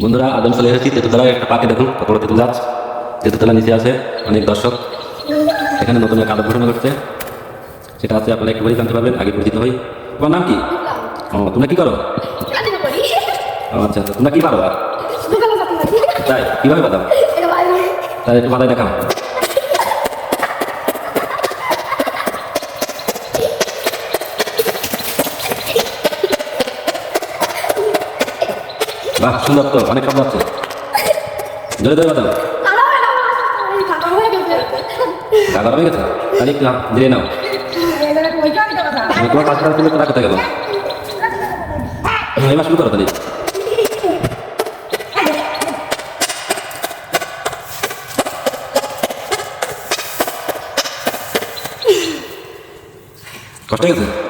বন্ধুরা আদম চলে এসেছি তেতুতলায়। একটা পার্কে দেখুন কত বড় তেঁতুল গাছ। তেতুতলা নিচে আছে অনেক দর্শক। এখানে নতুন এক আদব ঘোষণা করছে, সেটা আছে আপনারা একটু জানতে পারবেন। আগে পরিচিত হই। তোমার নাম কি? ও, তোমরা কি করো? ও আচ্ছা আচ্ছা, তোমরা কি পারো? আর তাই কিভাবে বাদাম? তাই একটু বাদায় দেখাও। বাহ, সুন্দর তো, অনেক শব্দ আছে। জোরে জোরে বাদাম। গাদা হয়ে গেছে, তাহলে একটু ধীরে নাও। তোমার পাঁচটা তুলে তোরা কোথায় গেল? এবার শুরু করো তাহলে। কষ্ট হয়ে গেছে?